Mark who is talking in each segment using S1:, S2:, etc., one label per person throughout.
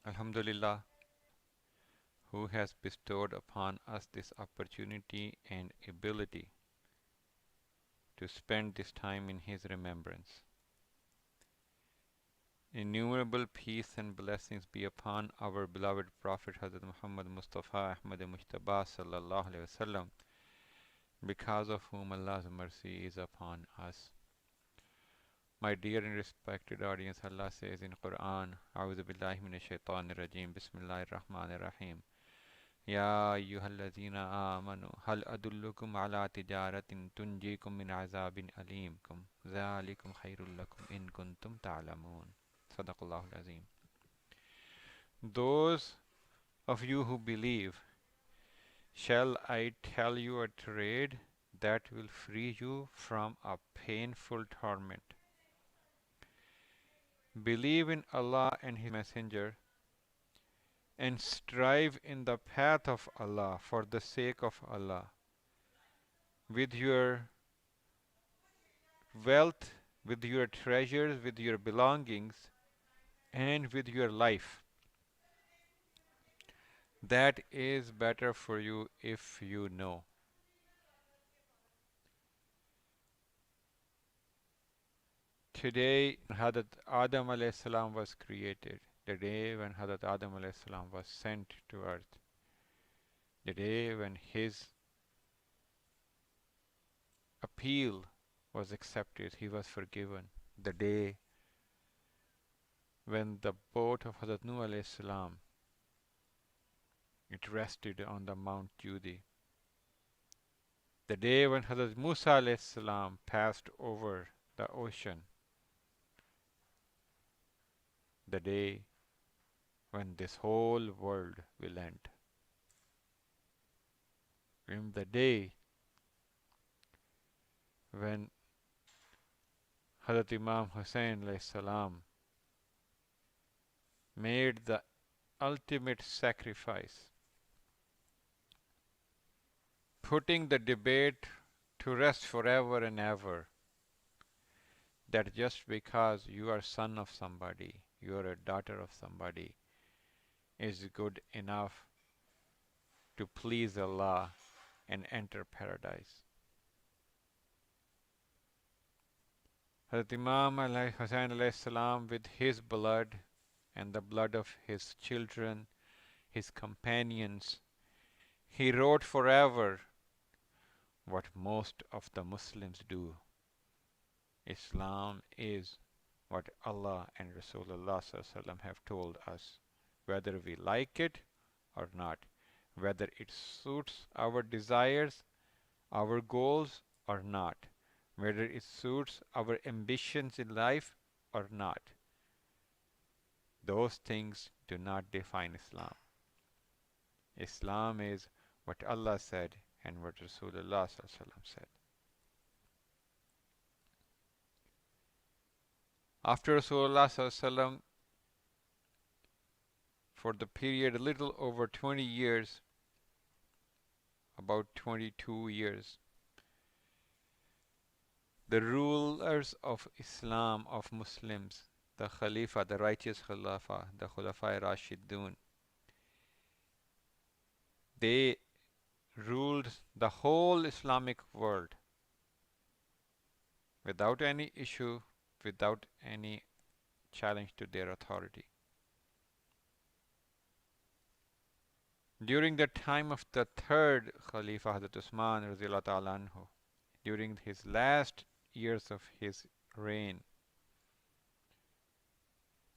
S1: Alhamdulillah, who has bestowed upon us this opportunity and ability to spend this time in His remembrance. Innumerable peace and blessings be upon our beloved Prophet Hazrat Muhammad Mustafa Ahmad Mujtaba Sallallahu Alaihi Wasallam, because of whom Allah's mercy is upon us. My dear and respected audience, Allah says in Quran, A'udhu Billahi Minash Shaitanir Rajeem, Bismillahir Rahmanir Rahim. Ya ayyuhallazina amanu, hal adullukum ala tijaratin tunjikum min azabin alimkum, zalikum khairul lakum in kuntum ta'lamun. Sadaqallahul Azim. Those of you who believe, shall I tell you a trade that will free you from a painful torment? Believe in Allah and His Messenger and strive in the path of Allah for the sake of Allah with your wealth, with your treasures, with your belongings, and with your life. That is better for you if you know. Today, Hazrat Adam alayhi salam was created, the day when Hazrat Adam alayhi salam was sent to earth, the day when his appeal was accepted, he was forgiven, the day when the boat of Hazrat Nuh alayhi salam, it rested on the Mount Judi, the day when Hazrat Musa alayhi salam passed over the ocean, the day when this whole world will end. In the day when Hazrat Imam Hussain alayhi salam made the ultimate sacrifice, putting the debate to rest forever and ever, that just because you are son of somebody, you are a daughter of somebody, is good enough to please Allah and enter paradise. Hazrat Imam Hussain alayhi salam, with his blood and the blood of his children, his companions, he wrote forever what most of the Muslims do. Islam is what Allah and Rasulullah have told us, whether we like it or not, whether it suits our desires, our goals or not, whether it suits our ambitions in life or not. Those things do not define Islam. Islam is what Allah said and what Rasulullah said. After Rasulullah for the period a little over 20 years, about 22 years, the rulers of Islam, of Muslims, the Khalifa, the righteous Khalifa, the Khulafai Rashidun, they ruled the whole Islamic world without any issue, without any challenge to their authority. During the time of the third Khalifa, Hazrat Usman Radhiyallahu Ta'ala Anhu, during his last years of his reign,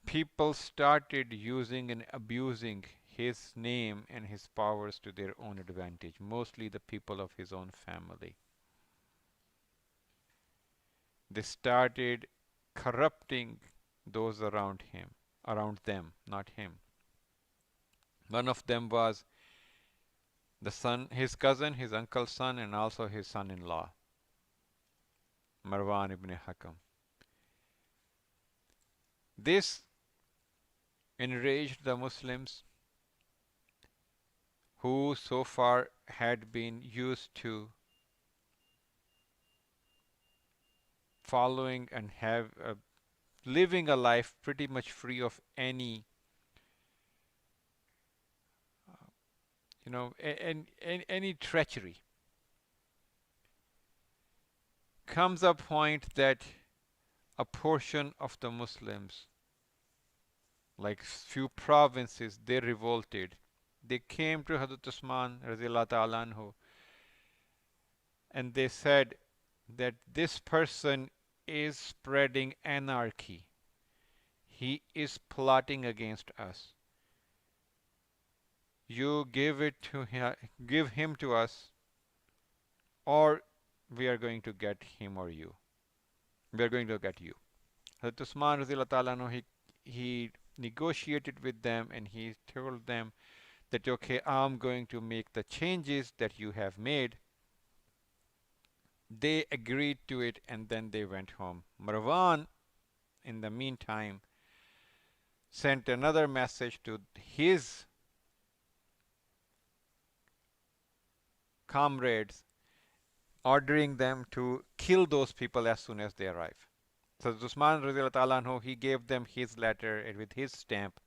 S1: people started using and abusing his name and his powers to their own advantage, mostly the people of his own family. They started corrupting those around them, not him. One of them was the son, his cousin, his uncle's son, and also his son-in-law, Marwan ibn Hakam. This enraged the Muslims who so far had been used to following and living a life pretty much free of any and any treachery. Comes a point that a portion of the Muslims, like few provinces, they revolted. They came to Hazrat Usman radiallahu ta'ala anhu, and they said that this person is spreading anarchy. He is plotting against us. You give him to us, or we are going to get him or you. We are going to get you. Hazrat Usman radiallahu ta'ala anhu, he negotiated with them and he told them that okay, I'm going to make the changes that you have made. They agreed to it and then they went home. Marwan, in the meantime, sent another message to his comrades, ordering them to kill those people as soon as they arrive. So Usman radiallahu ta'ala anhu, he gave them his letter with his stamp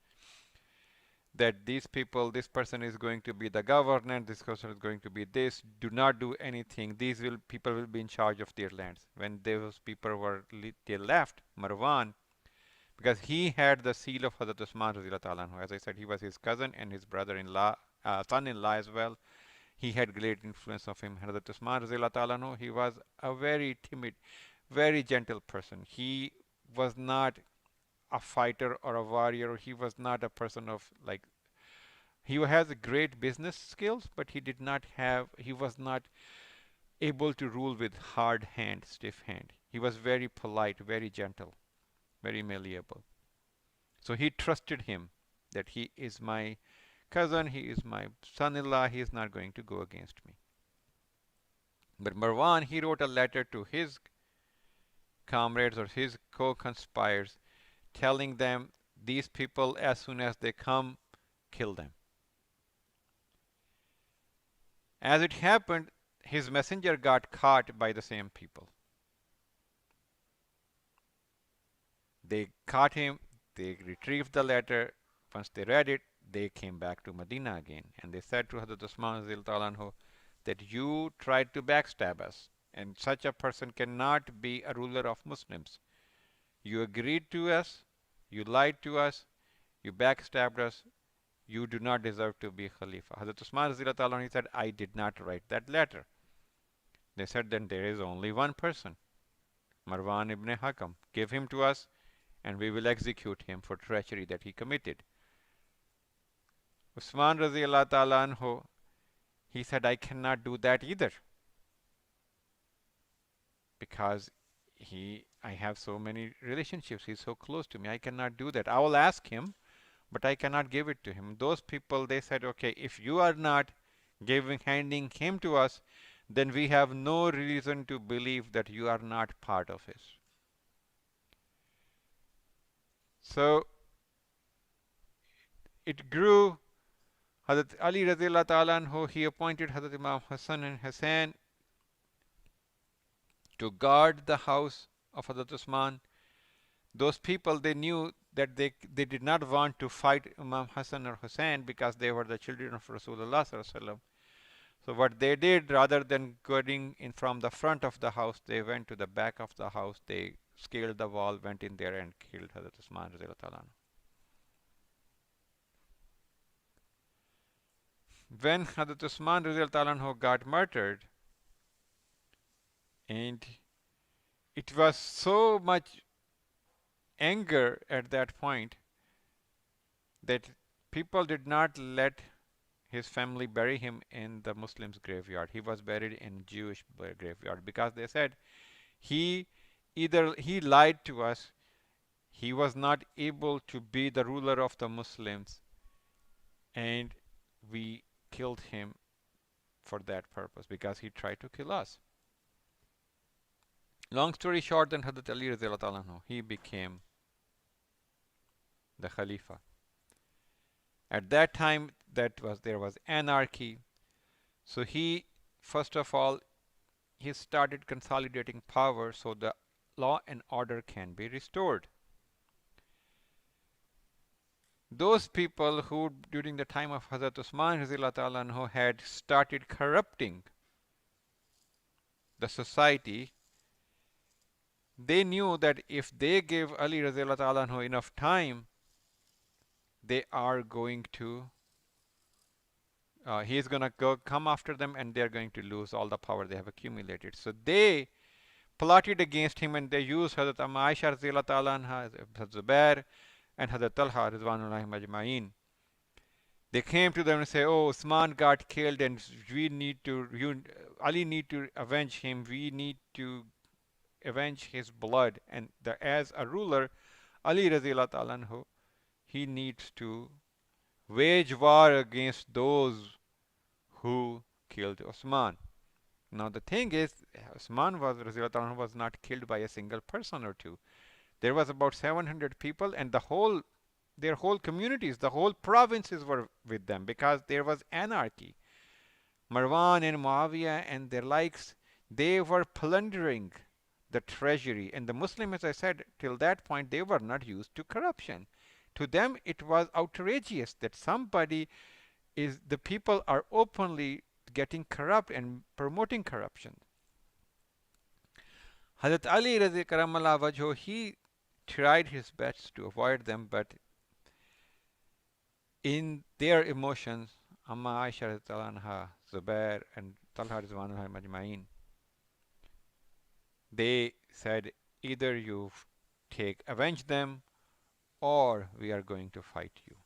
S1: that these people, this person is going to be the governor, this person is going to be this. Do not do anything. These people will be in charge of their lands. When those people they left, Marwan, because he had the seal of Hazrat Usman radiallahu ta'ala anhu. As I said, he was his cousin and his brother-in-law, son-in-law as well. He had great influence of him. Hazrat Usman radiallahu ta'ala anhu, he was a very timid, very gentle person. He was not a fighter or a warrior. He was not a person of like, he has great business skills, but he was not able to rule with hard hand, stiff hand. He was very polite, very gentle, very malleable. So he trusted him that he is my cousin, he is my son-in-law, he is not going to go against me. But Marwan, he wrote a letter to his comrades or his co-conspirators telling them, these people, as soon as they come, kill them. As it happened, his messenger got caught by the same people. They caught him, they retrieved the letter. Once they read it, they came back to Medina again. And they said to Hazrat Usman anhu, that you tried to backstab us. And such a person cannot be a ruler of Muslims. You agreed to us, you lied to us, you backstabbed us, you do not deserve to be Khalifa. Hazrat Usman anhu, he said, I did not write that letter. They said, then there is only one person, Marwan ibn Hakam. Give him to us and we will execute him for treachery that he committed. Usman radiallahu ta'ala anhu, he said, I cannot do that either. Because I have so many relationships. He's so close to me. I cannot do that. I will ask him, but I cannot give it to him. Those people, they said, okay, if you are not handing him to us, then we have no reason to believe that you are not part of it. So it grew. Hazrat Ali radiallahu ta'ala anhu, he appointed Hazrat Imam Hassan and Hussain to guard the house of Hazrat Usman. Those people, they knew that they did not want to fight Imam Hassan or Hussain because they were the children of Rasulullah sallallahu alaihi wasallam. So what they did, rather than going in from the front of the house, they went to the back of the house. They scaled the wall, went in there and killed Hazrat Usman radiallahu ta'ala anhu. When Hazrat Usman radiallahu ta'ala anhu got murdered, and it was so much anger at that point that people did not let his family bury him in the Muslims' graveyard. He was buried in Jewish graveyard because they said he lied to us, he was not able to be the ruler of the Muslims, and we killed him for that purpose because he tried to kill us. Long story short, then Hazrat Ali radiallahu ta'ala anhu, he became the Khalifa. At that time, there was anarchy. So he, first of all, he started consolidating power so the law and order can be restored. those people who during the time of Hazrat Usman Razillah Ta'ala anhu had started corrupting the society, they knew that if they give Ali Razillah Ta'ala anhu enough time, they are going to he's going to go come after them and they're going to lose all the power they have accumulated. So they plotted against him and they used Hazrat Aisha Razillah Ta'ala anha, Hazrat Zubair and Hazrat Talha Rizwanullahi Majma'in. They came to them and say, "Oh, Usman got killed, and we need to, Ali need to avenge him. We need to avenge his blood. And as a ruler, Ali Razillah Ta'ala anhu, he needs to wage war against those who killed Usman." Now the thing is, Usman was Razillah Ta'ala anhu was not killed by a single person or two. There was about 700 people, and their whole communities, the whole provinces were with them because there was anarchy. Marwan and Muawiyah and their likes, they were plundering the treasury. And the Muslims, as I said, till that point, they were not used to corruption. To them, it was outrageous that the people are openly getting corrupt and promoting corruption. Hazrat Ali Razi Karamallah Wajho, he tried his best to avoid them, but in their emotions, Amma Aisha anha, Zubair and Talha Rizwanullahi Majma'in, they said, either you avenge them or we are going to fight you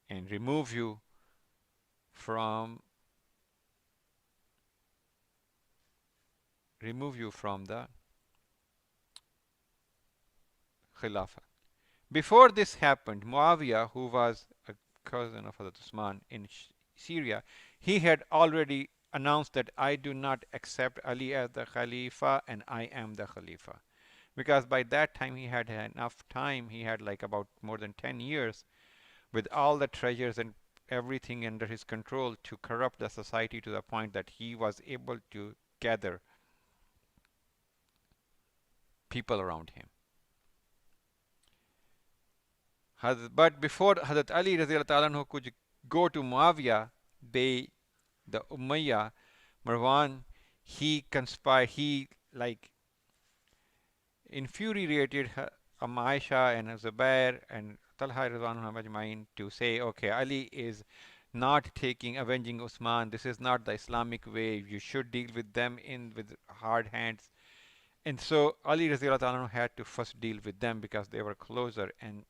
S1: and remove you from the Khilafah. Before this happened, Muawiyah, who was a cousin of Hazrat Usman in Syria, he had already announced that I do not accept Ali as the Khalifa and I am the Khalifa. Because by that time he had enough time, he had like about more than 10 years with all the treasures and everything under his control to corrupt the society to the point that he was able to gather people around him. But before Hazrat Ali Raziyallahu Ta'ala anhu could go to Muawiyah, the Umayyah, Marwan, he conspired, he like infuriated Aisha and Zubair and Talha Rizwanullah Majma'in to say, okay, Ali is not avenging Usman. This is not the Islamic way. You should deal with them with hard hands. And so Ali Raziyallahu Ta'ala had to first deal with them because they were closer. And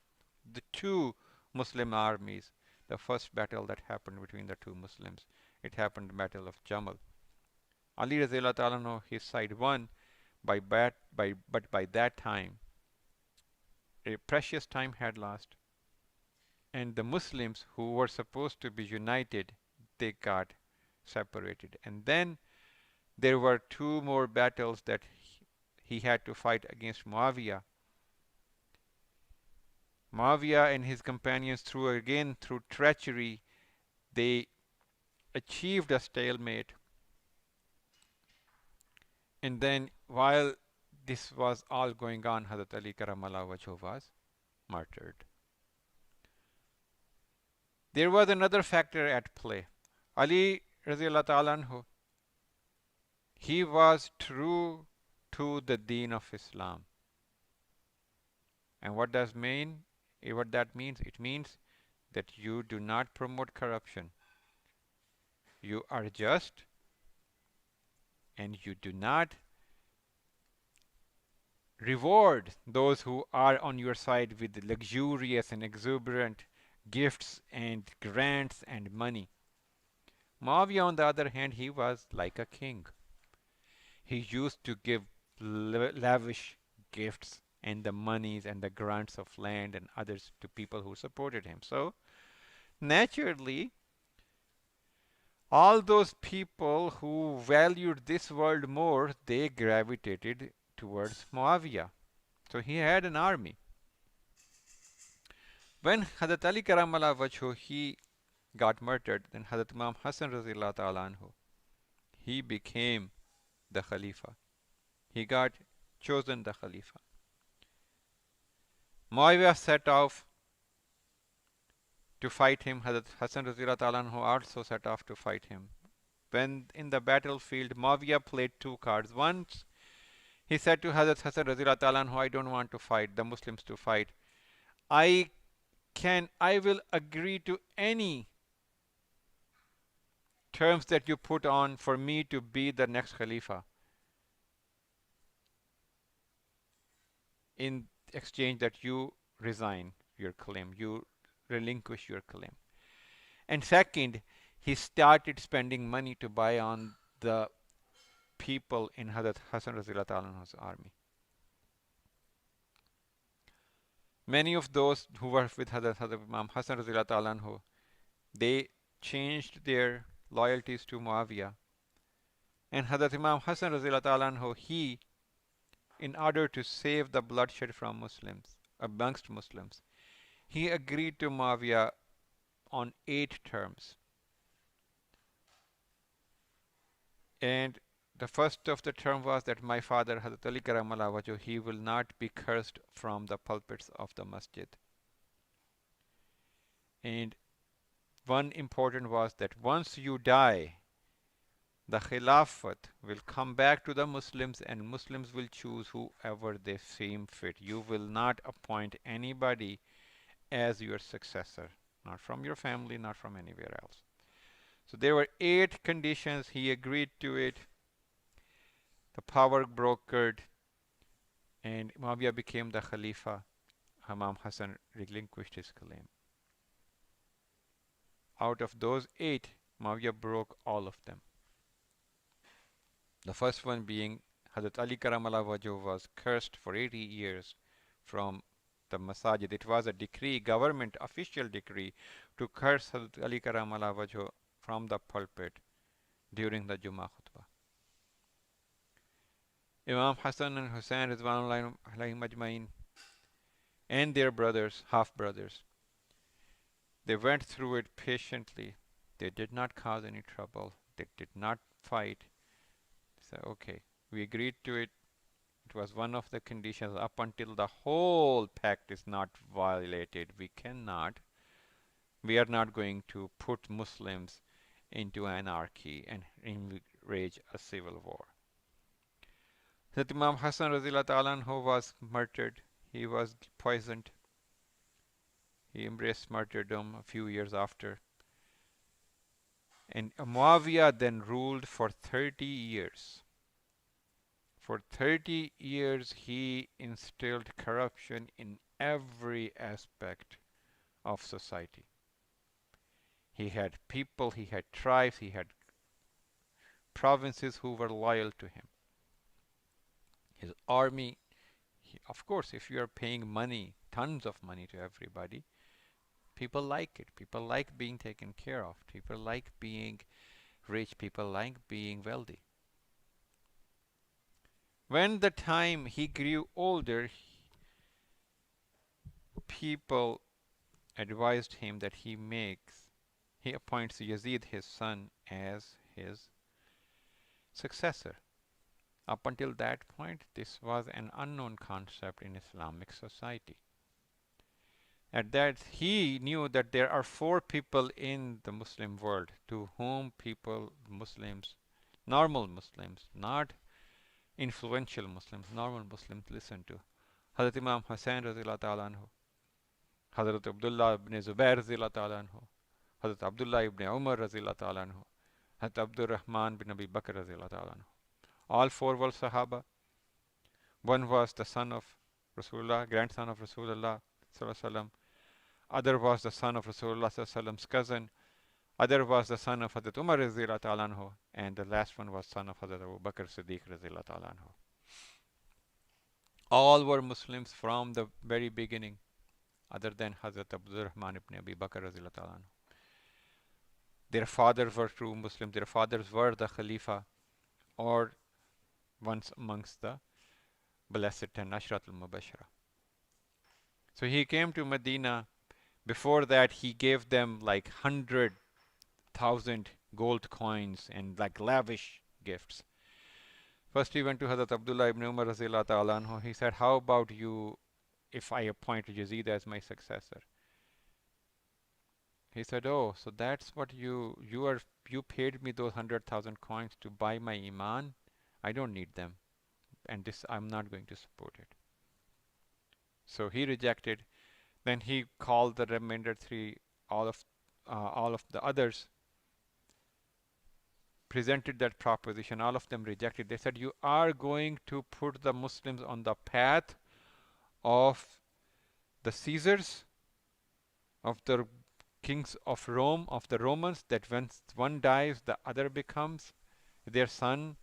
S1: the two Muslim armies, the first battle that happened between the two Muslims, it happened the Battle of Jamal. Ali Raziyallahu Ta'ala, his side won, but by that time, a precious time had lost. And the Muslims who were supposed to be united, they got separated. And then there were two more battles that he had to fight against Muawiyah. Muawiyah and his companions, through treachery, they achieved a stalemate. And then while this was all going on, Hazrat Ali Karamallah Wajho was martyred. There was another factor at play. Ali Raziyallahu Ta'ala anhu, he was true to the deen of Islam. And what that means? It means that you do not promote corruption. You are just, and you do not reward those who are on your side with luxurious and exuberant gifts and grants and money. Muawiyah, on the other hand, he was like a king. He used to give lavish gifts and the monies and the grants of land and others to people who supported him. So naturally, all those people who valued this world more, they gravitated towards Muawiyah. So he had an army. When Hazrat Ali Karamallah Wajho, he got murdered, then Hazrat Imam Hassan Raziyallahu Ta'ala anhu, he became the Khalifa. He got chosen the Khalifa. Muawiyah set off to fight him. Hazrat Hassan Razila Ta'ala anhu also set off to fight him. When in the battlefield, Muawiyah played two cards. Once he said to Hazrat Hassan Razila Ta'ala anhu, I don't want to fight, the Muslims to fight. I will agree to any terms that you put on for me to be the next Khalifa in exchange that you resign your claim, you relinquish your claim. And second, he started spending money to buy on the people in Hazrat Hassan Razila Ta'ala's army. Many of those who were with Hazrat Imam Hassan Razila Ta'ala, they changed their loyalties to Muawiyah. And Hazrat Imam Hassan Razila Ta'ala, he, in order to save the bloodshed from Muslims, amongst Muslims, he agreed to Muawiyah on 8 terms. And the first of the term was that my father, Hazrat Ali Karamallah Wajhu, he will not be cursed from the pulpits of the masjid. And one important was that once you die, the Khilafat will come back to the Muslims and Muslims will choose whoever they seem fit. You will not appoint anybody as your successor, not from your family, not from anywhere else. So there were 8 conditions. He agreed to it. The power brokered and Muawiyah became the Khalifa. Imam Hassan relinquished his claim. Out of those 8, Muawiyah broke all of them. The first one being Hazrat Ali Karamallah Wajhu was cursed for 80 years from the masajid. It was a decree, government official decree, to curse Hazrat Ali Karamallah Wajhu from the pulpit during the Jummah khutbah. Imam Hassan and Hussein Ridwanullahi alayhim ajmain and their brothers, half-brothers, they went through it patiently. They did not cause any trouble. They did not fight. So, okay, we agreed to it. It was one of the conditions. Up until the whole pact is not violated, we are not going to put Muslims into anarchy and enrage a civil war. That Imam Hassan Razila Ta'ala was murdered. He was poisoned. He embraced martyrdom a few years after. And Muawiyah then ruled for 30 years. For 30 years, he instilled corruption in every aspect of society. He had people, he had tribes, he had provinces who were loyal to him. His army, of course, if you are paying money, tons of money to everybody, people like it. People like being taken care of. People like being rich. People like being wealthy. When the time he grew older, people advised him that he appoints Yazid, his son, as his successor. Up until that point, this was an unknown concept in Islamic society. At that, he knew that there are 4 people in the Muslim world to whom Muslims, normal Muslims, not influential Muslims, normal Muslims listen to. Hazrat Imam Hussain Razila Ta'ala anhu, Hazrat Abdullah ibn Zubair Razila Ta'ala anhu, Hazrat Abdullah ibn Umar Razila Ta'ala anhu, Hazrat Abdul Rahman bin Abi Bakr Razila Ta'ala anhu. All 4 were Sahaba. One was the son of Rasulullah, grandson of Rasulullah Sallallahu Alaihi Wasallam. Other was the son of Rasulullah Sallallahu Alaihi Wasallam's cousin. Other was the son of Hazrat Umar Razila Ta'ala anhu. And the last one was son of Hazrat Abu Bakr Siddiq Razila Ta'ala anhu. All were Muslims from the very beginning, other than Hazrat Abdul Rahman ibn Abi Bakr Razila Ta'ala anhu. Their fathers were true Muslims. Their fathers were the Khalifa, or once amongst the Blessed and Ashrat al-Mubashara. So he came to Medina. Before that, he gave them like 100,000 gold coins and like lavish gifts. First he went to Hazrat Abdullah ibn Umar Razila Ta'ala anhu. He said, how about you if I appoint Yazid as my successor? He said, "Oh, so that's what you paid me those 100,000 coins to buy my iman? I don't need them, and this I'm not going to support it." So he rejected. Then he called the remainder three, all of all of the others, presented that proposition. All of them rejected. They said, "You are going to put the Muslims on the path of the Caesars, of the kings of Rome, of the Romans, that when one dies, the other becomes their son,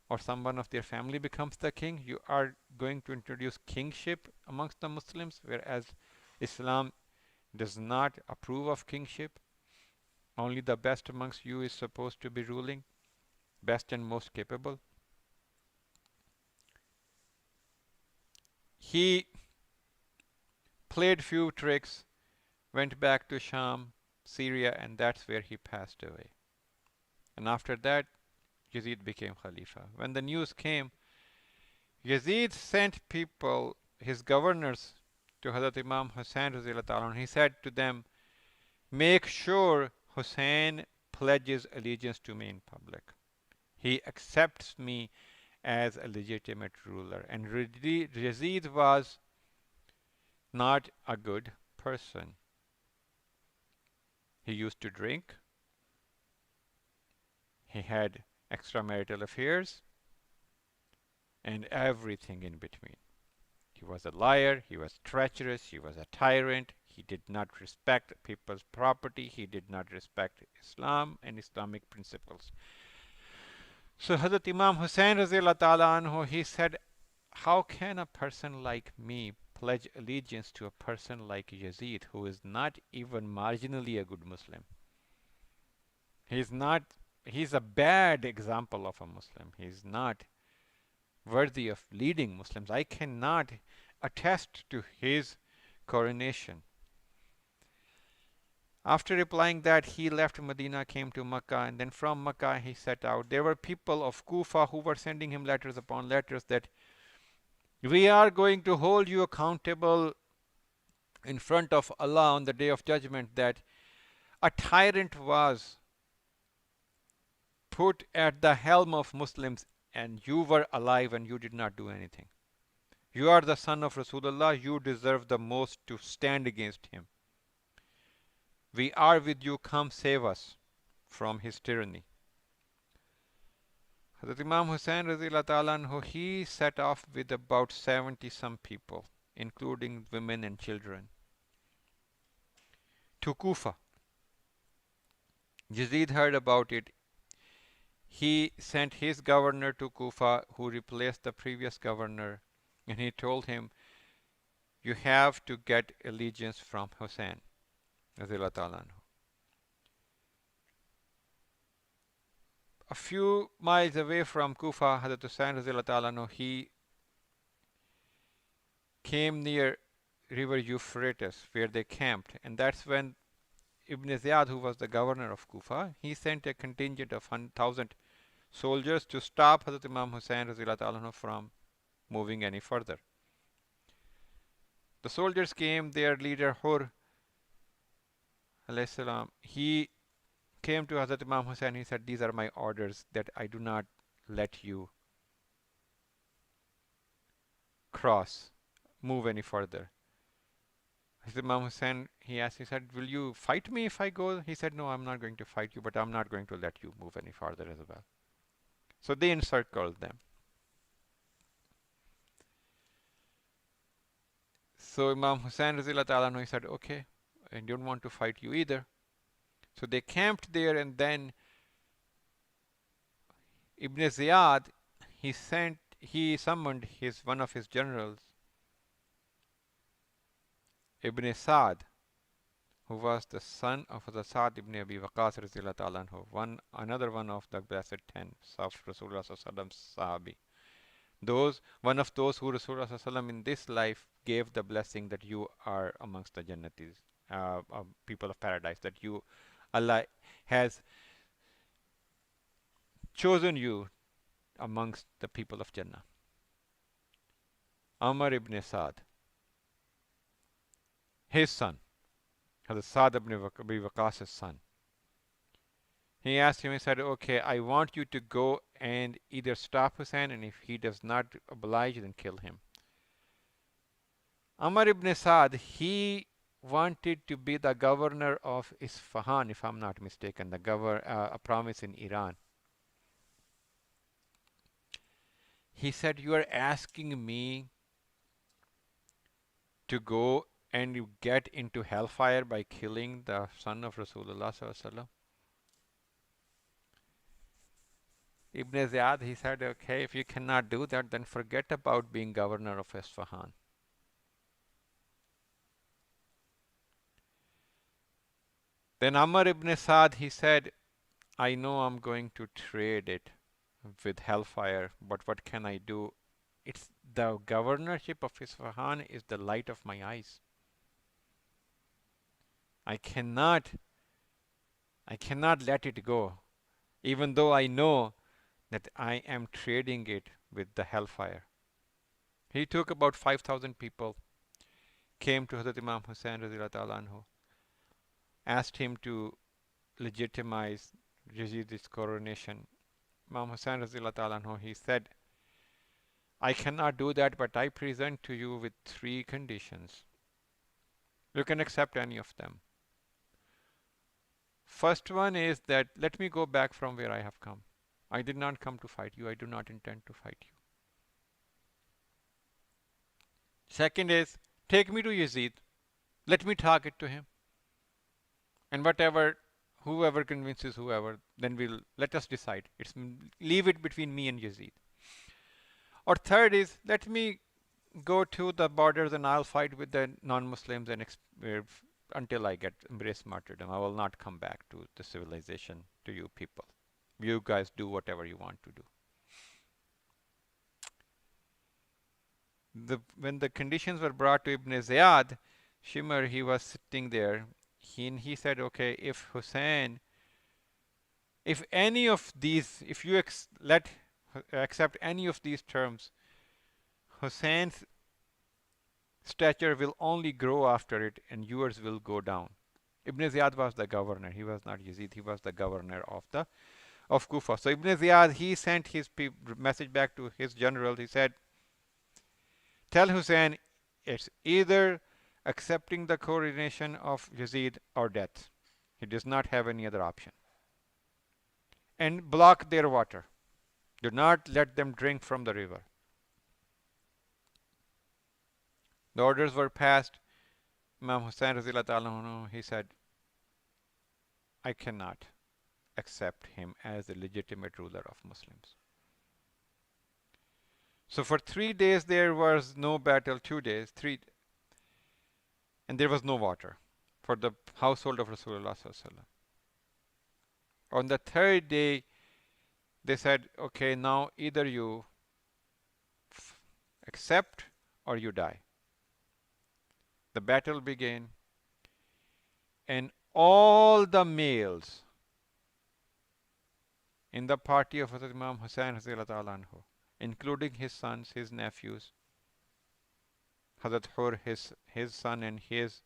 S1: or someone of their family becomes the king. You are going to introduce kingship amongst the Muslims, whereas Islam does not approve of kingship. Only the best amongst you is supposed to be ruling, best and most capable." He played few tricks, went back to Sham, Syria, and that's where he passed away. And after that, Yazid became Khalifa. When the news came, Yazid sent people, his governors, to Hazrat Imam Hussain Raziyallahu Ta'ala. He said to them, "Make sure Hussein pledges allegiance to me in public. He accepts me as a legitimate ruler." And Yazid was not a good person. He used to drink. He had extramarital affairs and everything in between. He was a liar. He was treacherous. He was a tyrant. He did not respect people's property. He did not respect Islam and Islamic principles. So Hazrat Imam Hussain Raziyallahu Ta'ala anhu, he said, "How can a person like me pledge allegiance to a person like Yazid, who is not even marginally a good Muslim? He's not, he's a bad example of a Muslim. He's not worthy of leading Muslims. I cannot attest to his coronation." After replying that, he left Medina, came to Makkah, and then from Makkah he set out. There were people of Kufa who were sending him letters upon letters that, "We are going to hold you accountable in front of Allah on the day of judgment, that a tyrant was put at the helm of Muslims and you were alive and you did not do anything. You are the son of Rasulullah. You deserve the most to stand against him. We are with you. Come save us from his tyranny." Hazrat Imam Hussain Raziyallahu Ta'ala anhu, he set off with about 70 some people, including women and children, to Kufa. Yazid heard about it. He sent his governor to Kufa, who replaced the previous governor, and he told him, "You have to get allegiance from Hussein Raziyallahu Ta'ala anhu." A few miles away from Kufa, Hazrat Hussain Raziyallahu Ta'ala anhu, he came near river Euphrates, where they camped, and that's when Ibn Ziyad, who was the governor of Kufa, he sent a contingent of 1,000 soldiers to stop Hazrat Imam Hussain Raziyallahu Ta'ala anhu from moving any further. The soldiers came, their leader Hur alayhi salam, he came to Hazrat Imam Hussain. He said, "These are my orders, that I do not let you move any further." Hazrat Imam Hussain, he asked, he said, "Will you fight me if I go?" He said, "No, I'm not going to fight you, but I'm not going to let you move any farther as well." So they encircled them. So Imam Hussain Raziyallahu Ta'ala, he said, "Okay, I don't want to fight you either." So they camped there, and then Ibn Ziyad, he summoned one of his generals, Ibn Sa'd, who was the son of the Sa'd ibn Abi Waqqas Raziyallahu Ta'ala anhu, another one of the blessed 10 of Rasulullah Sallallahu Sahabi. One of those who Rasulullah Sallallahu in this life gave the blessing that you are amongst the Jannatis, people of paradise, that Allah has chosen you amongst the people of Jannah. Amr ibn Sa'd, his son, Hazrat Sa'd ibn Abi Waqqas' son. He asked him, he said, okay, I want you to go and either stop Hussein, and if he does not oblige, then kill him. Amr ibn Sa'd, he wanted to be the governor of Isfahan, if I'm not mistaken, a province in Iran. He said, you are asking me to go and get into hellfire by killing the son of Rasulullah sallallahu alaihi wasallam. Ibn Ziyad, he said, okay, if you cannot do that, then forget about being governor of Isfahan. Then Amr ibn Sa'd, he said, I know I'm going to trade it with hellfire, but what can I do? It's the governorship of Isfahan is the light of my eyes. I cannot let it go, even though I know that I am trading it with the hellfire. He took about 5,000 people, came to Hazrat Imam Hussain radiallahu anhu, asked him to legitimize Yazid's coronation. Imam Hussain radiallahu anhu, he said, I cannot do that, but I present to you with 3 conditions. You can accept any of them. First one is that let me go back from where I have come. I did not come to fight you. I do not intend to fight you. Second is, take me to Yazid. Let me talk it to him. And whoever convinces whoever, then let us decide. Leave it between me and Yazid. Or third is, let me go to the borders and I'll fight with the non-Muslims and until I embrace martyrdom. I will not come back to the civilization, to you people. You guys do whatever you want to do. When the conditions were brought to Ibn Ziyad, Shimr, he was sitting there. He said, okay, if you accept any of these terms, Hussein's stature will only grow after it and yours will go down. Ibn Ziyad was the governor. He was not Yazid. He was the governor of Kufa. So Ibn Ziyad, he sent his message back to his general. He said, tell Hussein it's either accepting the coronation of Yazid or death. He does not have any other option. And block their water. Do not let them drink from the river. The orders were passed. Imam Hussain radiallahu, he said, I cannot accept him as the legitimate ruler of Muslims. So for 3 days there was no battle, 2 days, and there was no water for the household of Rasulullah sallallahu alaihi wasallam. On the 3rd day, they said, okay, now either you accept or you die. The battle began, and all the males in the party of Hazrat Imam Hussain anhu, including his sons, his nephews, Hazrat Hur, his son, and his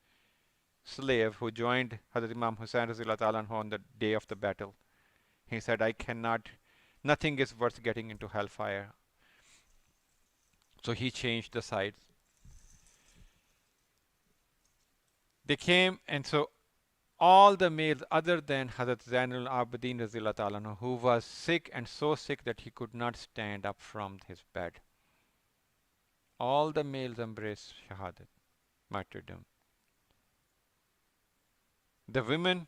S1: slave who joined Hazrat Imam Hussain anhu on the day of the battle. He said, nothing is worth getting into hellfire. So he changed the sides. They came, and so all the males other than Hazrat Zainul Abidin anhu, who was sick and so sick that he could not stand up from his bed. All the males embraced Shahadat, martyrdom. The women,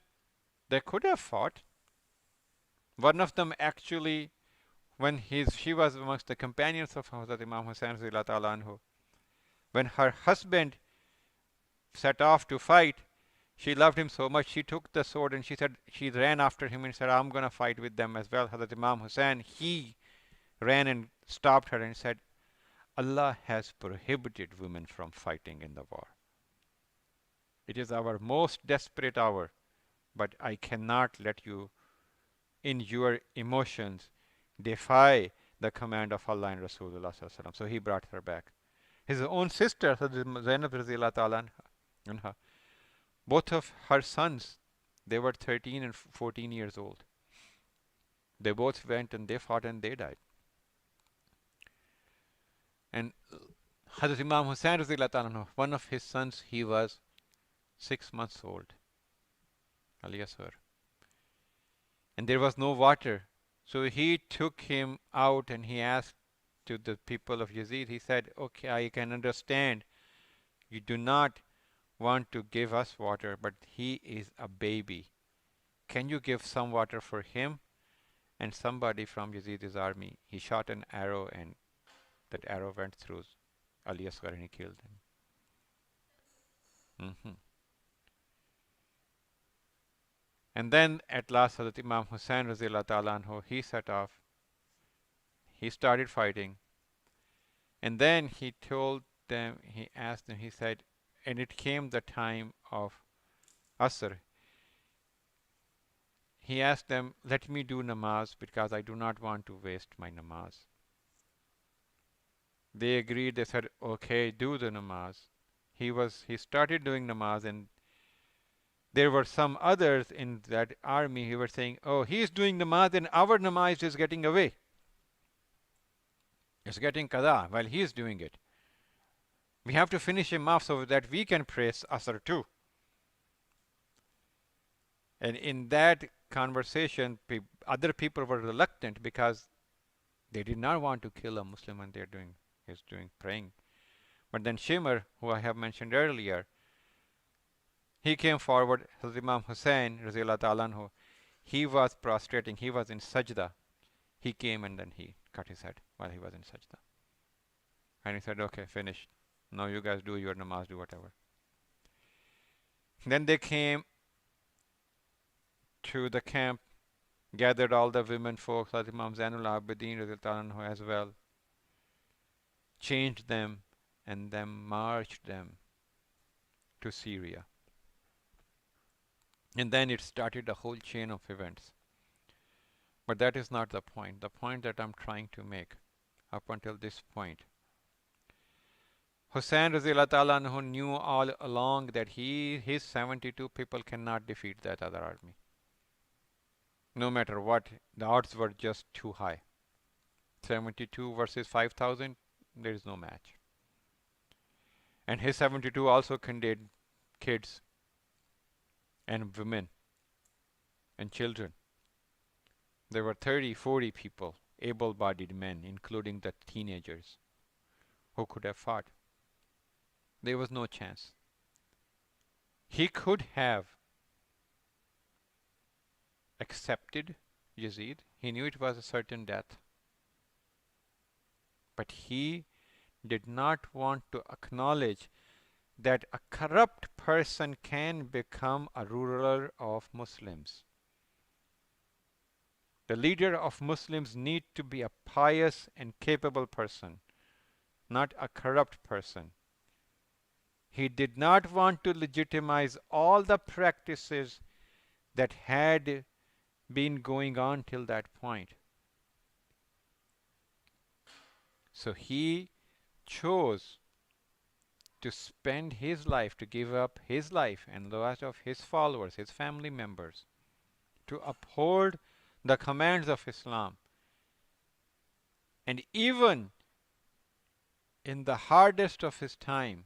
S1: they could have fought. One of them actually, she was amongst the companions of Hazrat Imam Hussain anhu, when her husband set off to fight, she loved him so much, she took the sword and she ran after him and said, I'm going to fight with them as well. Hazrat Imam Hussain, he ran and stopped her and said, Allah has prohibited women from fighting in the war. It is our most desperate hour, but I cannot let you, in your emotions, defy the command of Allah and Rasulullah sallallahu alaihi wasallam. So he brought her back. His own sister, Zainab radiallahu ta'ala anha, Both of her sons, they were 13 and 14 years old. They both went and they fought and they died. And Hazrat Imam Hussain, one of his sons, he was 6 months old, Ali Asghar, and there was no water. So he took him out and he asked to the people of Yazid, he said, okay, I can understand you do not want to give us water, but he is a baby. Can you give some water for him? And somebody from Yazid's army, he shot an arrow and that arrow went through Ali Asghar and he killed him. And then at last Hazrat Imam Hussain Razillah Ta'ala anhu, he set off. He started fighting. And then he told them, he asked them, he said, and it came the time of Asr. He asked them, let me do namaz because I do not want to waste my namaz. They agreed, they said, okay, do the namaz. He started doing namaz, and there were some others in that army who were saying, oh, he's doing namaz and our namaz is getting away. It's getting qada while he's doing it. We have to finish him off so that we can pray Asr too. And in that conversation, other people were reluctant because they did not want to kill a Muslim when he's doing praying. But then Shimr, who I have mentioned earlier, he came forward, Hazrat Imam Hussain, Razillah Ta'ala anhu, he was prostrating, he was in sajda. He came and then he cut his head while he was in sajda. And he said, okay, finished. Now you guys do your namaz, do whatever. Then they came to the camp, gathered all the women folks, Hazrat Imam Zainul Abidin Razillah Ta'ala anhu as well, changed them and then marched them to Syria. And then it started a whole chain of events. But that is not the point. The point that I'm trying to make up until this point. Hussain Razillah Ta'ala anhu knew all along that his 72 people cannot defeat that other army. No matter what, the odds were just too high. 72 versus 5,000, there is no match. And his 72 also contained kids and women and children. There were 30, 40 people, able-bodied men, including the teenagers, who could have fought. There was no chance. He could have accepted Yazid. He knew it was a certain death. But he did not want to acknowledge that a corrupt person can become a ruler of Muslims. The leader of Muslims need to be a pious and capable person, not a corrupt person. He did not want to legitimize all the practices that had been going on till that point. So he chose to spend his life, to give up his life and those of his followers, his family members, to uphold the commands of Islam. And even in the hardest of his time,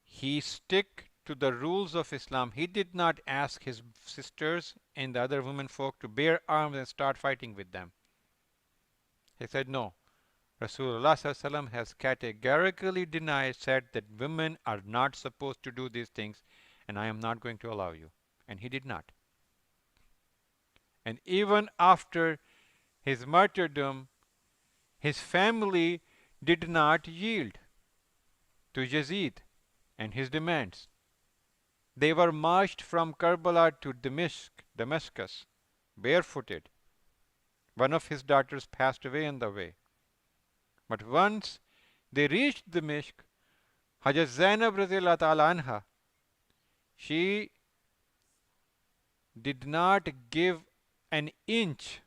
S1: he stuck to the rules of Islam. He did not ask his sisters and the other women folk to bear arms and start fighting with them. He said, no. Rasulullah ﷺ has categorically said that women are not supposed to do these things, and I am not going to allow you. And he did not. And even after his martyrdom, his family did not yield to Yazid and his demands. They were marched from Karbala to Damascus, barefooted. One of his daughters passed away on the way. But once they reached Damascus, Hazrat Zainab Razillah Ta'ala anha, she did not give an inch,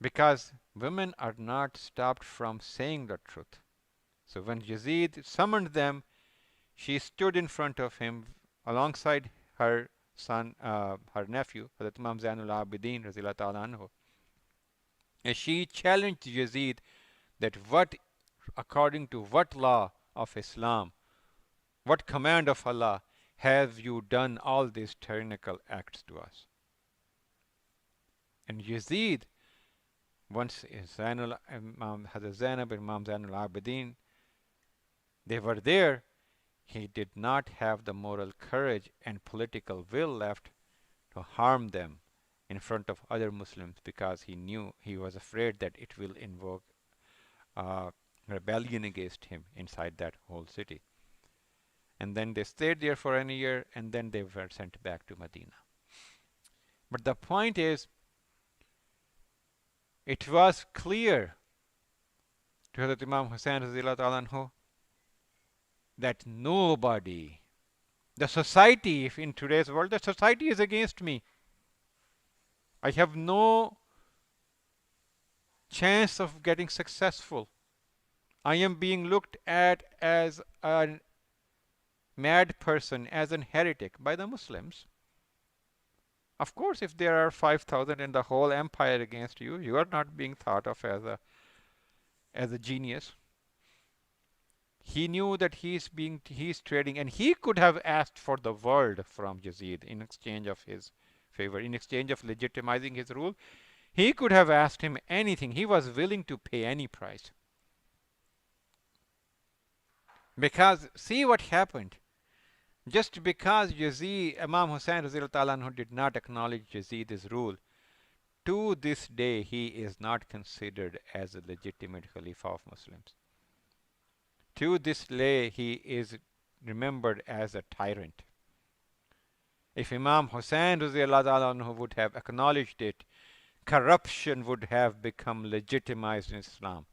S1: because women are not stopped from saying the truth. So when Yazid summoned them, She stood in front of him alongside her son, her nephew, Hazrat Imam Zainul Abidin Razillah Ta'ala anhu, and she challenged Yazid that what, according to what law of Islam, what command of Allah have you done all these tyrannical acts to us? And Yazid, once Zainul, Hazrat Zainab and Imam Zainul Abidin, they were there, he did not have the moral courage and political will left to harm them in front of other Muslims, because he was afraid that it will invoke rebellion against him inside that whole city. And then they stayed there for a year, and then they were sent back to Medina. But the point is, it was clear to Hazrat Imam Hussain anhu that nobody, the society, if in today's world, the society is against me. I have no chance of getting successful. I am being looked at as a mad person, as an heretic by the Muslims. Of course, if there are 5,000 in the whole empire against you, you are not being thought of as a genius. He knew that he's trading, and he could have asked for the world from Yazid in exchange of his favor, in exchange of legitimizing his rule. He could have asked him anything. He was willing to pay any price. Because see what happened. Just because Imam Hussain who did not acknowledge Yazid's rule, to this day he is not considered as a legitimate Khalifa of Muslims. To this day he is remembered as a tyrant. If Imam Hussain would have acknowledged it, corruption would have become legitimized in Islam.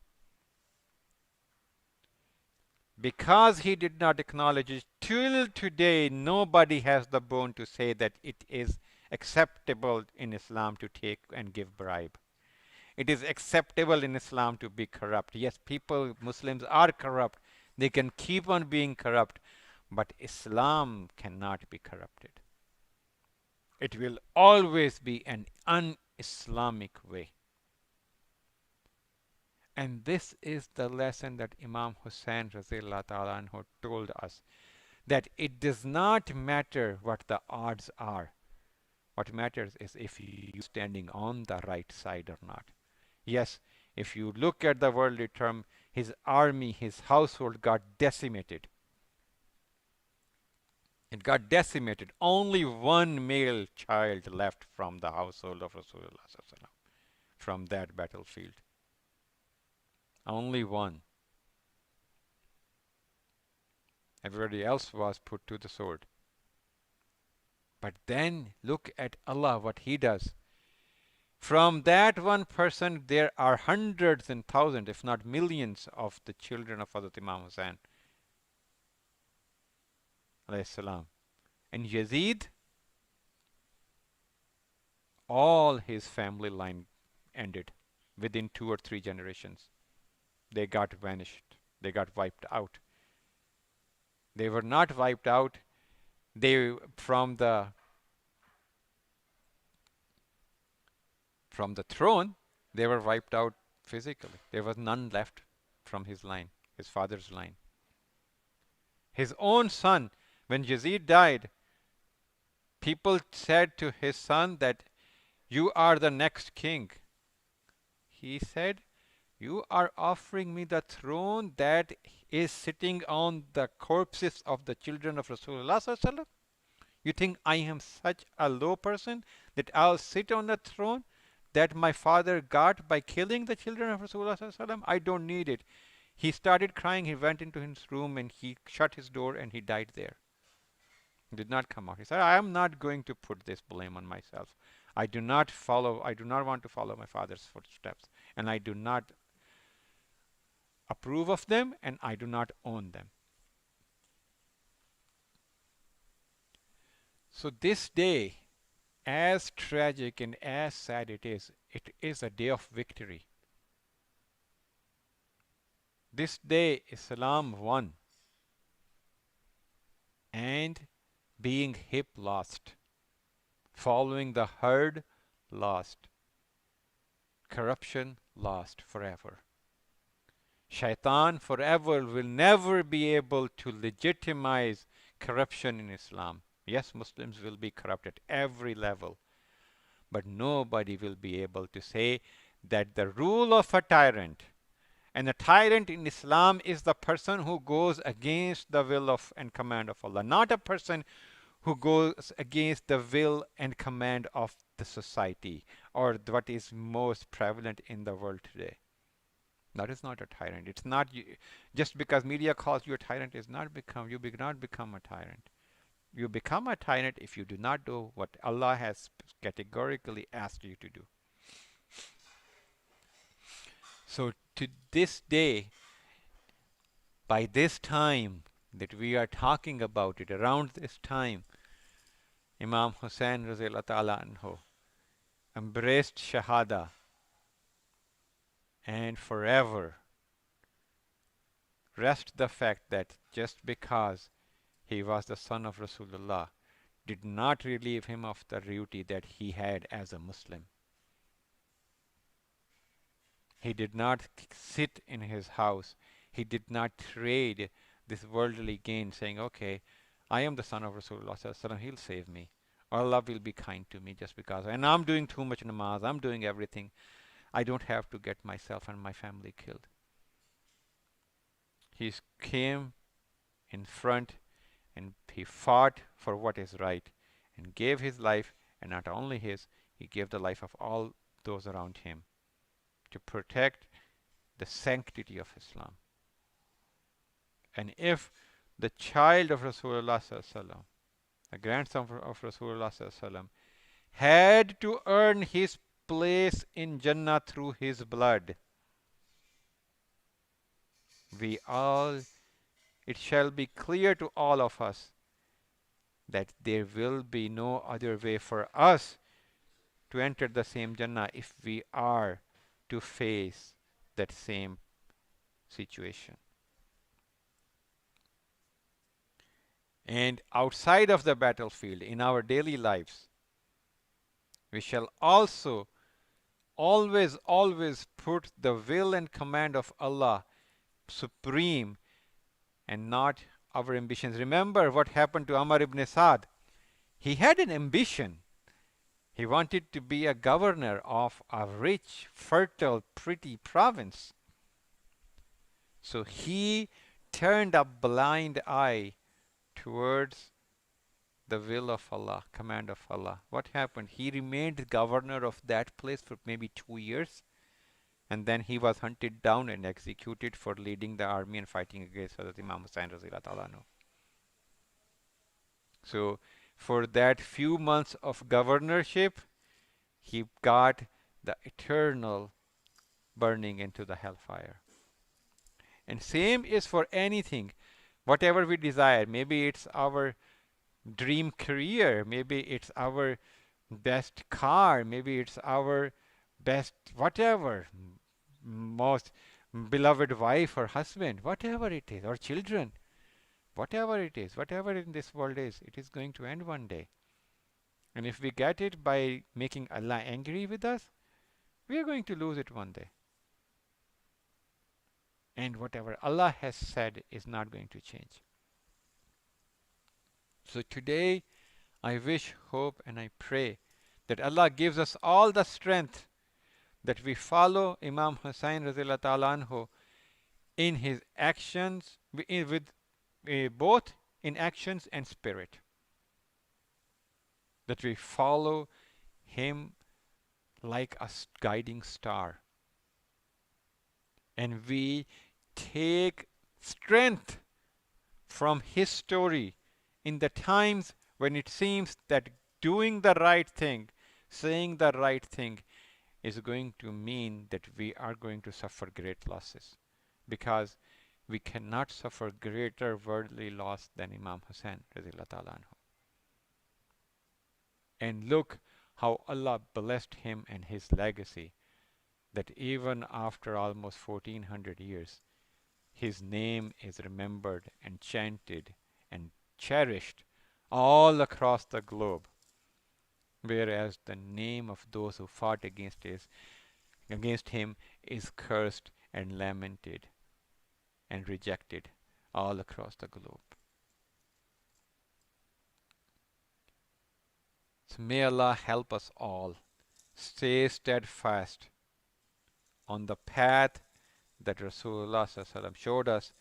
S1: Because he did not acknowledge it, till today nobody has the bone to say that it is acceptable in Islam to take and give bribe. It is acceptable in Islam to be corrupt. Yes, Muslims are corrupt. They can keep on being corrupt, but Islam cannot be corrupted. It will always be an un-Islamic way. And this is the lesson that Imam Hussain anhu told us, that it does not matter what the odds are. What matters is if you are standing on the right side or not. Yes, if you look at the worldly term, his army, his household got decimated. It got decimated. Only one male child left from the household of Rasulullah from that battlefield. Only one. Everybody else was put to the sword. But then look at Allah, what He does. From that one person, there are hundreds and thousands, if not millions, of the children of Hazrat Imam Hussain alayhi salam. And Yazid, all his family line ended within 2 or 3 generations. They got vanished. They got wiped out. They were not wiped out. They from the throne, they were wiped out physically. There was none left from his line, his father's line. His own son, when Yazid died, people said to his son that you are the next king. He said, you are offering me the throne that is sitting on the corpses of the children of Rasulullah. You think I am such a low person that I'll sit on the throne that my father got by killing the children of Rasulullah? I don't need it. He started crying. He went into his room and he shut his door and he died there. He did not come out. He said, I am not going to put this blame on myself. I do not want to follow my father's footsteps, and I do not approve of them, and I do not own them. So this day, as tragic and as sad it is a day of victory. This day, Islam won. and being hip lost, following the herd lost, corruption lost forever. Shaitan forever will never be able to legitimize corruption in Islam. Yes, Muslims will be corrupt at every level, but nobody will be able to say that the rule of a tyrant, and a tyrant in Islam is the person who goes against the will of and command of Allah, not a person who goes against the will and command of the society or what is most prevalent in the world today. That is not a tyrant. It's not just because media calls you a tyrant is not become you not become a tyrant. You become a tyrant if you do not do what Allah has categorically asked you to do. So to this day, by this time that we are talking about it, around this time, Imam Hussain Razillah Ta'ala Anhu embraced Shahada and forever rest the fact that just because he was the son of Rasulullah did not relieve him of the duty that he had as a Muslim. He did not sit in his house. He did not trade this worldly gain saying, okay, I am the son of Rasulullah, he'll save me. Allah will be kind to me just because. And I'm doing too much namaz, I'm doing everything. I don't have to get myself and my family killed. He came in front and he fought for what is right and gave his life, and not only his, he gave the life of all those around him to protect the sanctity of Islam. And if the child of Rasulullah sallallahu, the grandson of Rasulullah sallallahu, had to earn his place in Jannah through his blood, it shall be clear to all of us that there will be no other way for us to enter the same Jannah if we are to face that same situation. And outside of the battlefield, in our daily lives, we shall also always put the will and command of Allah supreme and not our ambitions. Remember what happened to Amr ibn Sa'd. He had an ambition. He wanted to be a governor of a rich, fertile, pretty province. So he turned a blind eye towards the will of Allah, command of Allah. What happened? He remained governor of that place for maybe 2 years. And then he was hunted down and executed for leading the army and fighting against Hazrat Imam Hussain Razillah Ta'ala Anhu. So for that few months of governorship, he got the eternal burning into the hellfire. And same is for anything, whatever we desire. Maybe it's our dream career, maybe it's our best car, maybe it's our best whatever, most beloved wife or husband, whatever it is, or children, whatever it is, whatever in this world is, it is going to end one day. And if we get it by making Allah angry with us, we are going to lose it one day. And whatever Allah has said is not going to change. So today, I wish, hope, and I pray that Allah gives us all the strength that we follow Imam Hussain Razillah Ta'ala Anhu in his actions, both in actions and spirit. That we follow him like a guiding star. And we take strength from his story in the times when it seems that doing the right thing, saying the right thing, is going to mean that we are going to suffer great losses. Because we cannot suffer greater worldly loss than Imam Hussain Razillah Ta'ala Anhu. And look how Allah blessed him and his legacy, that even after almost 1400 years, his name is remembered and chanted and cherished all across the globe, whereas the name of those who fought against him is cursed and lamented and rejected all across the globe. So may Allah help us all stay steadfast on the path that Rasulullah showed us,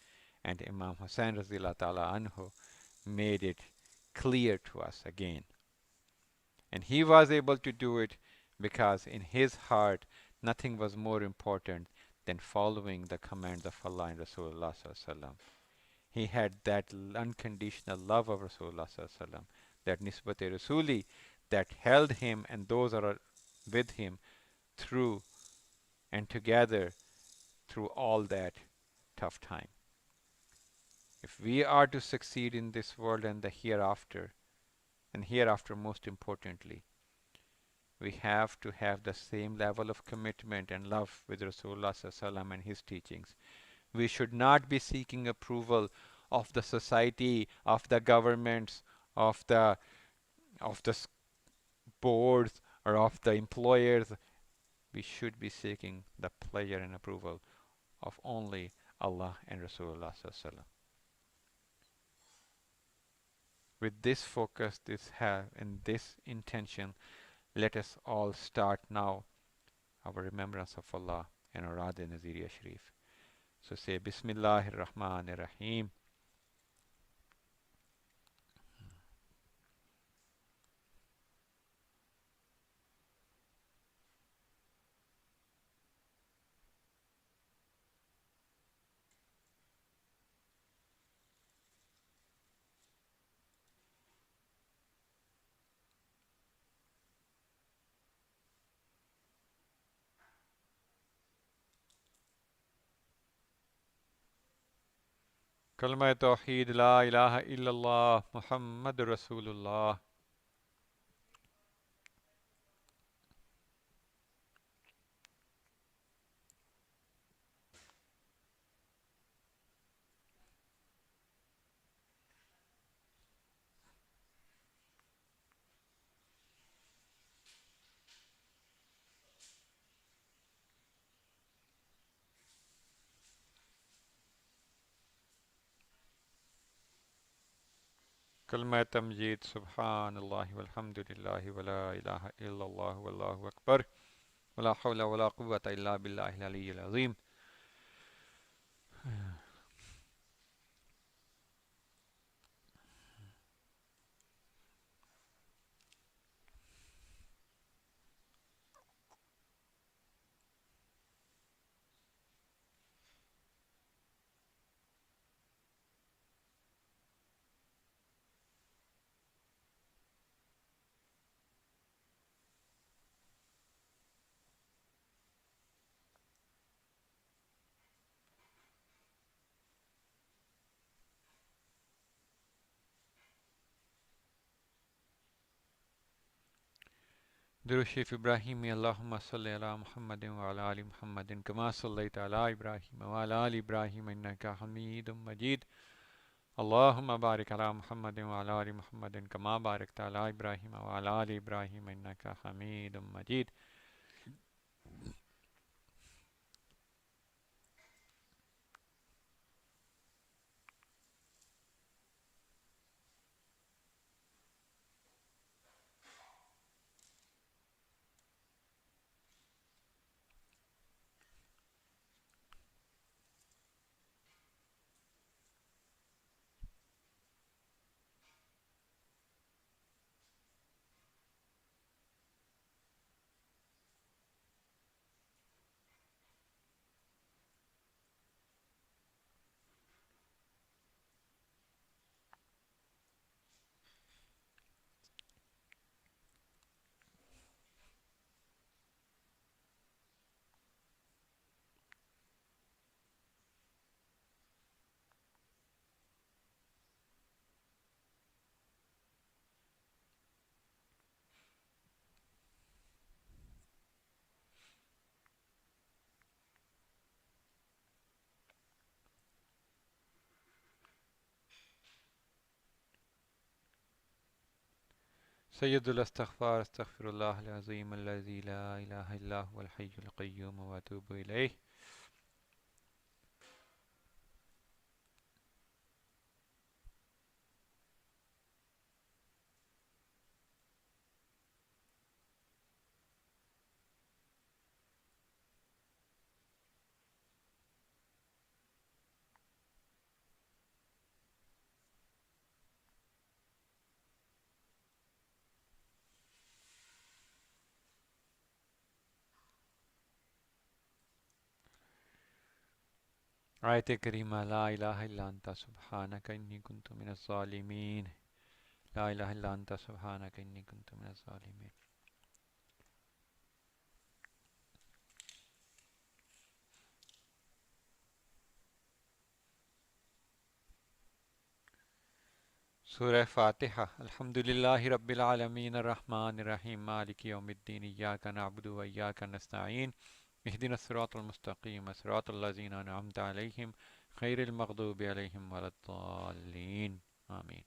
S1: and Imam Hussain ta'ala anhu made it clear to us again. And he was able to do it because in his heart nothing was more important than following the commands of Allah and Rasulullah. He had that unconditional love of Rasulullah, that Nisbat-e-Rasooli that held him and those that are with him through and together through all that tough time. If we are to succeed in this world and the hereafter, and hereafter most importantly, we have to have the same level of commitment and love with Rasulullah and his teachings. We should not be seeking approval of the society, of the governments, of the boards, or of the employers. We should be seeking the pleasure and approval of only Allah and Rasulullah. With this focus, and this intention, let us all start now our remembrance of Allah and our Naziriya Sharif. So say Bismillahir Rahmanir Rahim. Kalma Tawheed, La ilaha illallah, Muhammadur Rasulullah. Kalma Tamjid, Subhanallah, walhamdulillahi, wa la ilaha illallah, wallahu akbar, wa la hawla wa la quwwata illa billahi al-aliyyil azim. Durud Sharif Ibrahimi, Allahumma salli ala Muhammadin wa ala ali Muhammadin, kama sallaita ala Ibrahim wa ala ali Ibrahim, innaka Hamidum Majid. Allahumma barik ala Muhammadin wa ala ali Muhammadin, kama barakta ala Ibrahim wa ala ali Ibrahim, innaka Hamidum Majid. سيد الاستغفار استغفر الله العظيم الذي لا إله إلا هو الحي القيوم وأتوب إليه. آية كريمة لا إله إلا أنت سبحانك إني كنت من الظالمين. لا إله إلا أنت سبحانك إني كنت من الظالمين. سورة فاتحة. الحمد لله رب العالمين الرحمن الرحيم مالك يوم الدين إياك نعبد وإياك نستعين اهدنا الصراط المستقيم صراط الذين أنعمت عليهم غير المغضوب عليهم ولا الضالين آمين.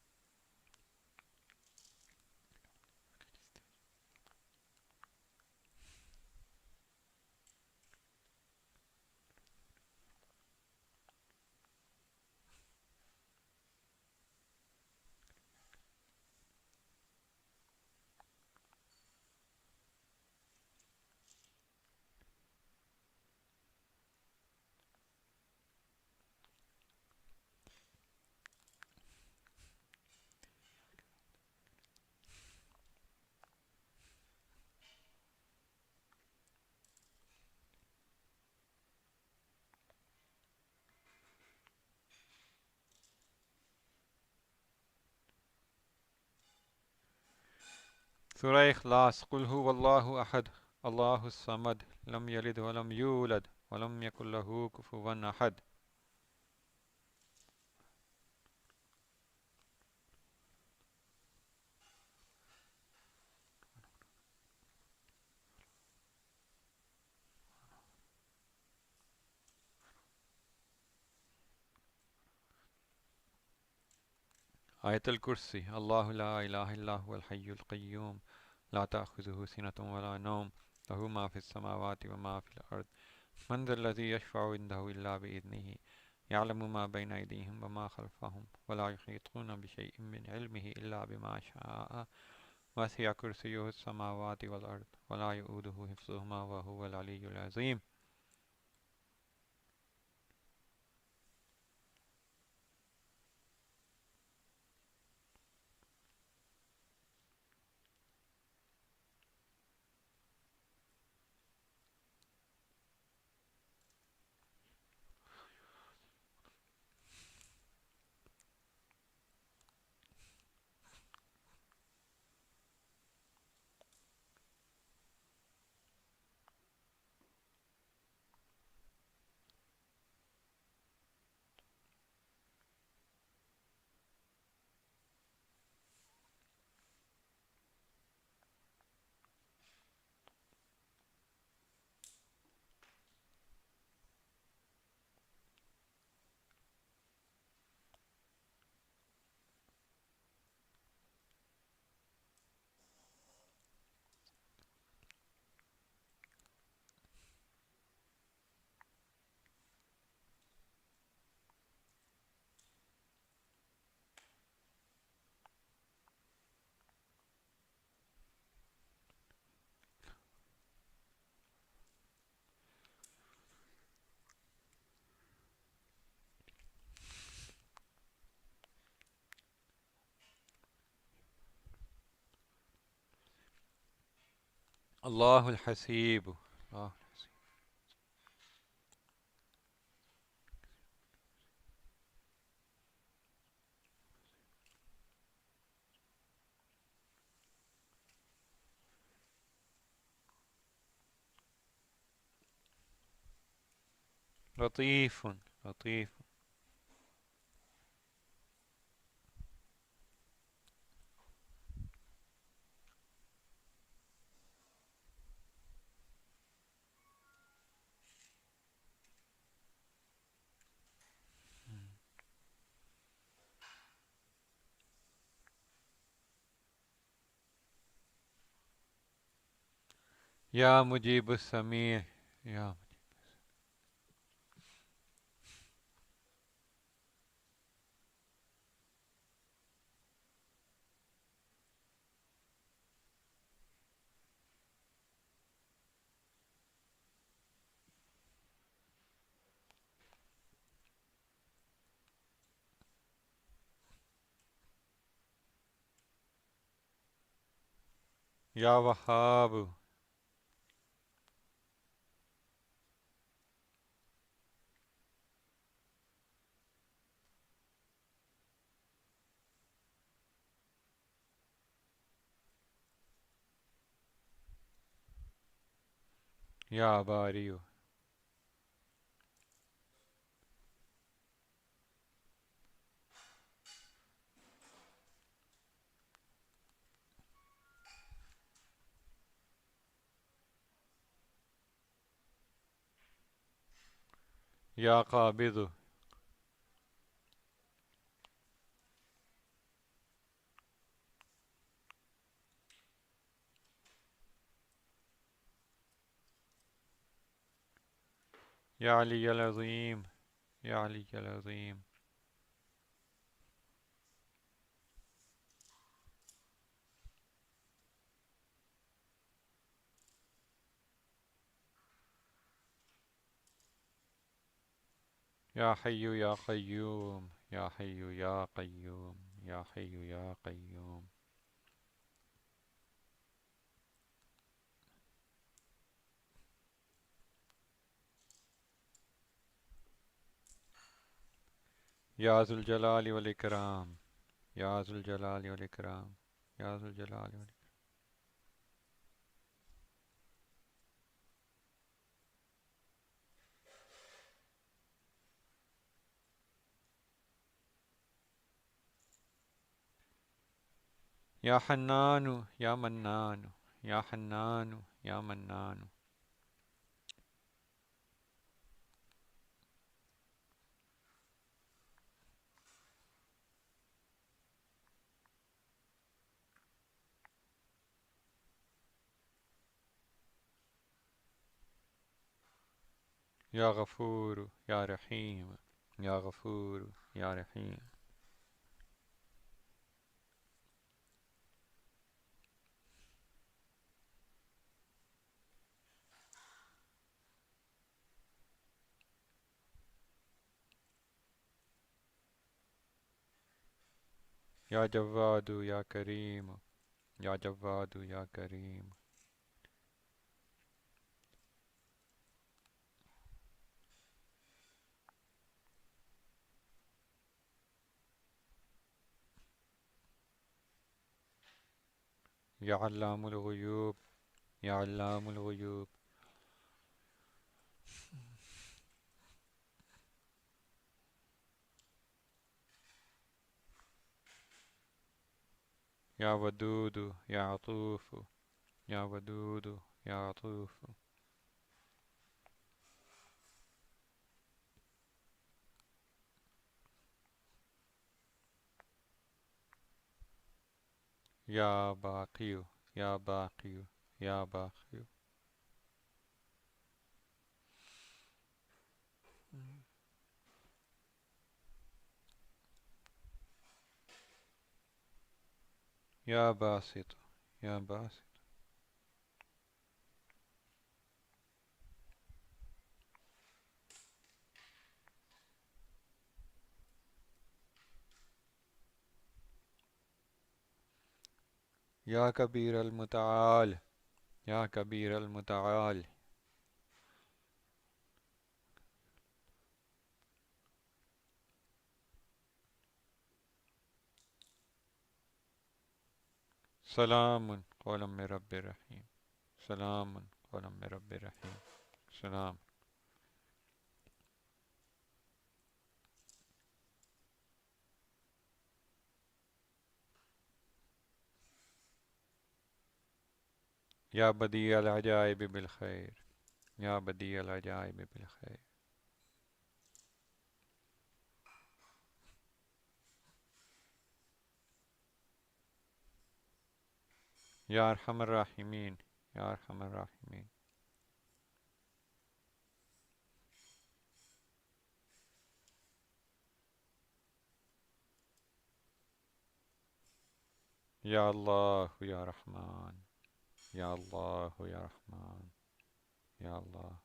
S1: سورة إخلاص. قل هو الله أحد الله الصمد لم يلد ولم يولد ولم يكن له كفوا أحد. آية الكرسي. الله لا إله إلا هو الحي القيوم لا تأخذه سنة ولا نوم له ما في السماوات وما في الأرض من ذا الذي يشفع عنده إلا بإذنه يعلم ما بين أيديهم وما خلفهم ولا يحيطون بشيء من علمه إلا بما شاء وسع كرسيه السماوات والأرض ولا يؤوده حفظهما وهو العلي العظيم. الله الحسيب. الله الحسيب. لطيف لطيف. या मुजीब समी या वहाब या बारियो या काबिदु या अली अल अज़ीम या अली अल अज़ीम या हय्यु या क़य्यूम या हय्यु या क़य्यूम या हय्यु या क़य्यूम या ज़ुल जलाली वल इकराम या ज़ुल जलाली वल इकराम या ज़ुल जलाली वल या हन्नानु या मन्नानु या हन्नानु या मन्नानु या गफूर या रहीम या गफूर या रहीम या जव्वादु या करीम या जव्वादु या करीम या अल्लामुल गुयूब या अल्लामुल गुयूब या वदूदु या अतूफ या वदूदु या अतूफ या बाक़ियु या बाक़ियु या बाक़ियु या बासित या बासित या कबीर अल मुतआल या कबीर अल मुतआल सलामुन क़ौलन मिन रब्बिर रहीम सलामुन क़ौलन मिन रब्बिर रहीम सलाम या बदी अल अजाइब बिल खैर या बदी अल अजाइब बिल खैर या अरहमर राहिमीन Ya Arhamar Rahimin. Ya Allah, Ya Rahman. Ya Allah, Ya Rahman. Ya Allah.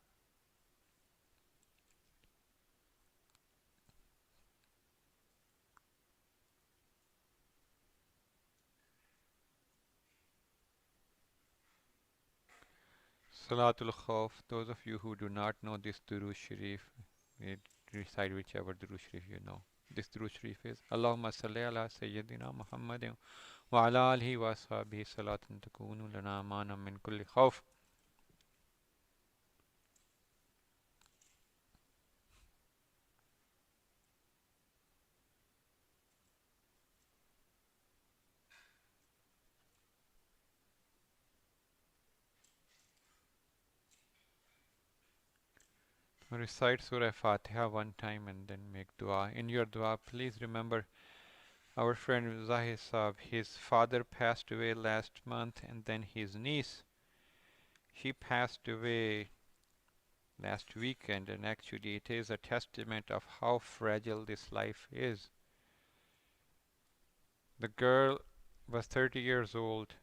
S1: Salatul Khawf. Those of you who do not know this Durood Sharif, recite whichever Durood Sharif you know. This Durood Sharif is Allahumma salli ala Sayyidina Muhammadin wa ala alihi wa ashabihi salatan takunu lana amana min kulli khawf. Recite Surah Fatiha one time and then make dua. In your dua, please remember our friend Zahid Saab. His father passed away last month, and then his niece, she passed away last weekend, and actually it is a testament of how fragile this life is. The girl was 30 years old.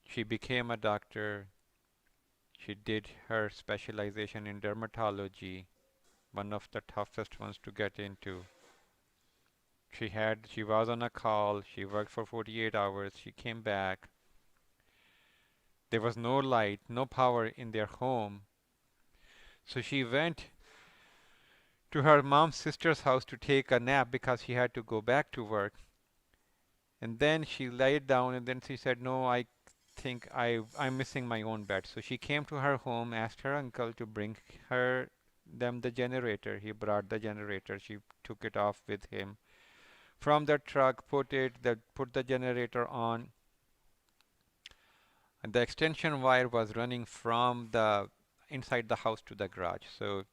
S1: She became a doctor. She did her specialization in dermatology, one of the toughest ones to get into. She was on a call. She worked for 48 hours. She came back. There was no light, no power in their home. So she went to her mom's sister's house to take a nap because she had to go back to work. And then she laid down and then she said, "No, I think I'm missing my own bed." So she came to her home, asked her uncle to bring them the generator. He brought the generator. She took it off with him from the truck, put the generator on. And the extension wire was running from the inside the house to the garage. So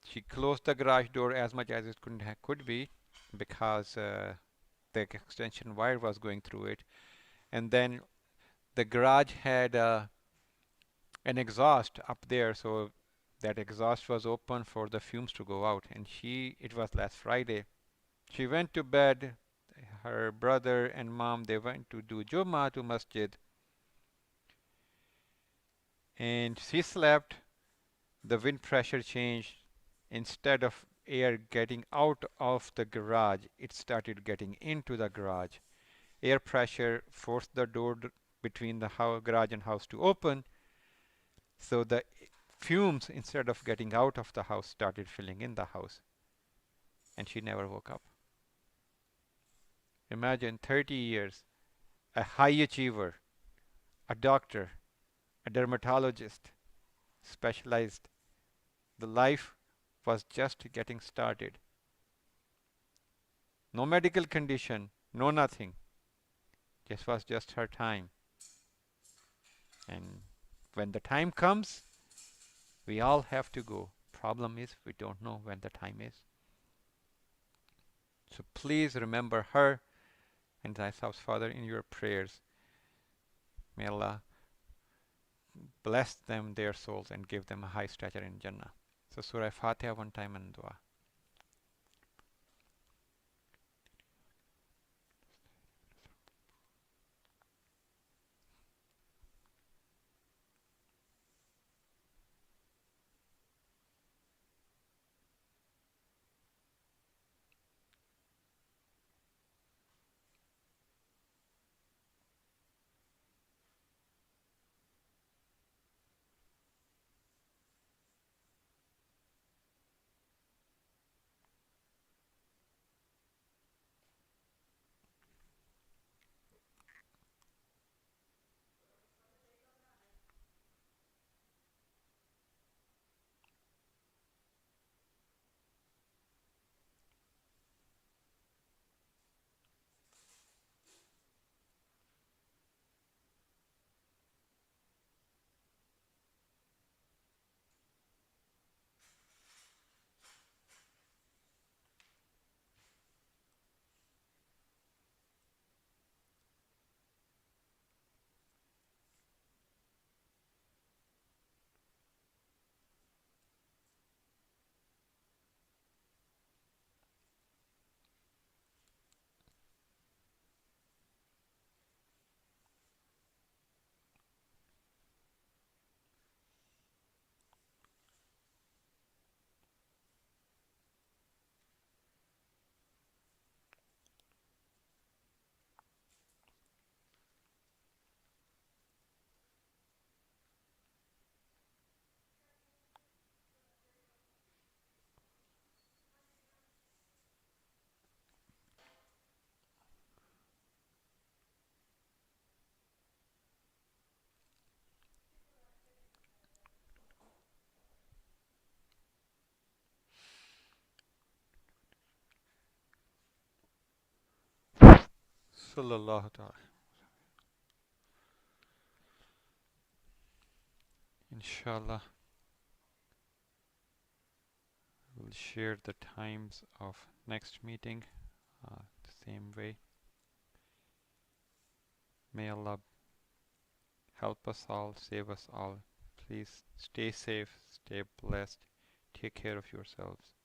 S1: she closed the garage door as much as it could be because the extension wire was going through it. And then the garage had an exhaust up there, so that exhaust was open for the fumes to go out. And it was last Friday. She went to bed. Her brother and mom, they went to do Jummah to masjid. And she slept. The wind pressure changed. Instead of air getting out of the garage, it started getting into the garage. Air pressure forced the door between the garage and house to open, so the fumes, instead of getting out of the house, started filling in the house. And she never woke up. Imagine 30 years, a high achiever, a doctor, a dermatologist, specialized. The life was just getting started. No medical condition, no nothing. This was just her time. And when the time comes, we all have to go. Problem is, we don't know when the time is. So please remember her and Zaisab's father in your prayers. May Allah bless them, their souls, and give them a high stature in Jannah. So Surah Fatiha one time and dua. Sallallahu ta'ala. Inshallah, we'll share the times of next meeting the same way. May Allah help us all, save us all. Please stay safe, stay blessed, take care of yourselves.